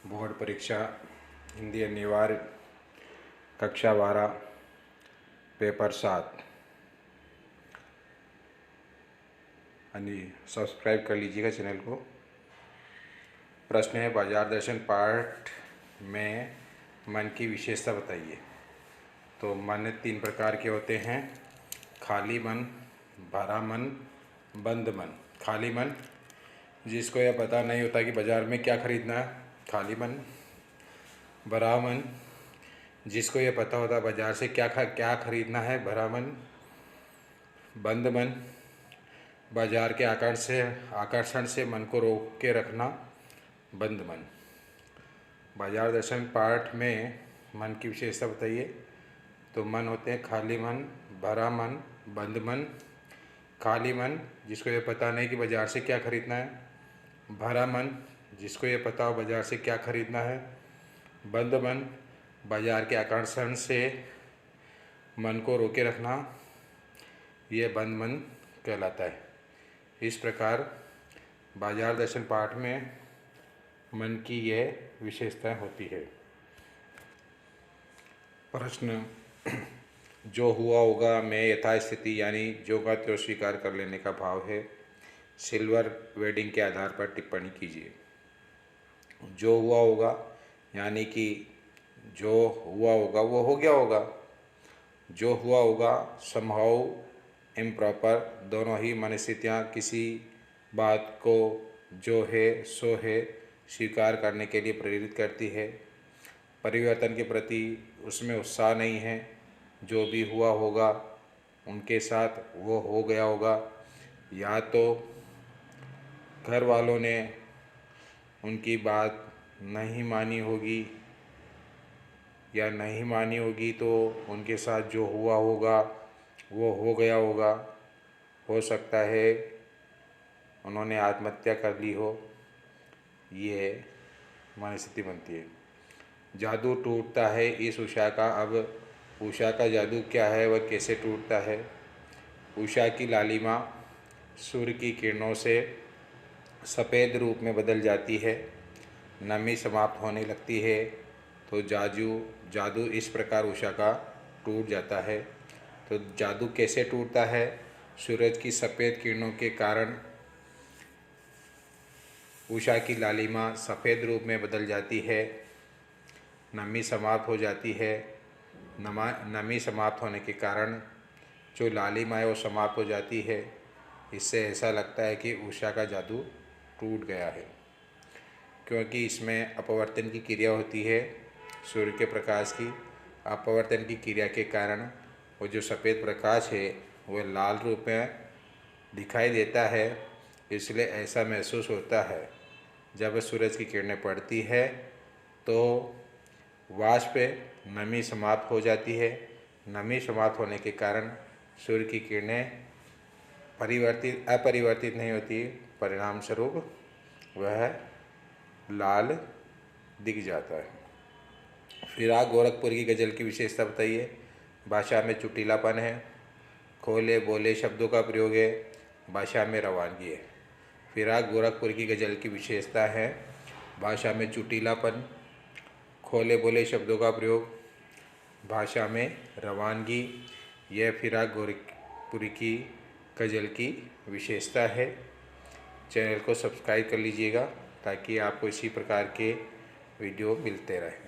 Board परीक्षा हिंदी अनिवार्य कक्षा 12 पेपर 7 सब्सक्राइब कर लीजिएगा चैनल को। प्रश्न है बाजार दर्शन पाठ में मन की विशेषता बताइए। तो मन 3 प्रकार के होते हैं, खाली मन, भरा मन, बंद मन। खाली मन जिसको यह पता नहीं होता कि बाज़ार में क्या खरीदना है, खाली मन। भरा मन जिसको यह पता होता है बाज़ार से क्या खरीदना है, भरा मन। बंद मन बाज़ार के आकर्षण से मन को रोक के रखना, बंद मन। बाजार दर्शन पाठ में मन की विशेषता बताइए। तो मन होते हैं खाली मन, भरा मन, बंद मन। खाली मन जिसको ये पता नहीं कि बाज़ार से क्या खरीदना है, भरा मन जिसको ये पता हो बाज़ार से क्या खरीदना है, बंद मन बाज़ार के आकर्षण से मन को रोके रखना, ये बंद मन कहलाता है। इस प्रकार बाजार दर्शन पाठ में मन की यह विशेषता होती है। प्रश्न, जो हुआ होगा में यथास्थिति यानी जो का त्यों स्वीकार कर लेने का भाव है। सिल्वर वेडिंग के आधार पर टिप्पणी कीजिए। जो हुआ होगा यानी कि जो हुआ होगा वो हो गया होगा। जो हुआ होगा समहाउ इम्प्रॉपर, दोनों ही मनस्थितियाँ किसी बात को जो है सो है स्वीकार करने के लिए प्रेरित करती है। परिवर्तन के प्रति उसमें उत्साह नहीं है। जो भी हुआ होगा उनके साथ वो हो गया होगा। या तो घर वालों ने उनकी बात नहीं मानी होगी या नहीं मानी होगी तो उनके साथ जो हुआ होगा वो हो गया होगा। हो सकता है उन्होंने आत्महत्या कर ली हो, ये मनस्थिति बनती है। जादू टूटता है इस उषा का। अब उषा का जादू क्या है, वह कैसे टूटता है। उषा की लालिमा सूर्य की किरणों से सफ़ेद रूप में बदल जाती है, नमी समाप्त होने लगती है तो जादू इस प्रकार उषा का टूट जाता है। तो जादू कैसे टूटता है, सूरज की सफ़ेद किरणों के कारण उषा की लालिमा सफ़ेद रूप में बदल जाती है, नमी समाप्त हो जाती है। नमी समाप्त होने के कारण जो लालिमा है वो समाप्त हो जाती है। इससे ऐसा लगता है कि उषा का जादू टूट गया है, क्योंकि इसमें अपवर्तन की क्रिया होती है। सूर्य के प्रकाश की अपवर्तन की क्रिया के कारण वो जो सफ़ेद प्रकाश है वह लाल रूप में दिखाई देता है। इसलिए ऐसा महसूस होता है जब सूरज की किरणें पड़ती है तो वाष्प नमी समाप्त हो जाती है। नमी समाप्त होने के कारण सूर्य की किरणें अपरिवर्तित नहीं होती, परिणाम स्वरूप वह लाल दिख जाता है। फिराक गोरखपुर की गज़ल की विशेषता बताइए। भाषा में चुटीलापन है, खोले बोले शब्दों का प्रयोग है, भाषा में रवानगी है। फिराक गोरखपुर की गज़ल की विशेषता है भाषा में चुटीलापन, खोले बोले शब्दों का प्रयोग, भाषा में रवानगी। यह फिराक गोरखपुर की गज़ल की विशेषता है। चैनल को सब्सक्राइब कर लीजिएगा ताकि आपको इसी प्रकार के वीडियो मिलते रहें।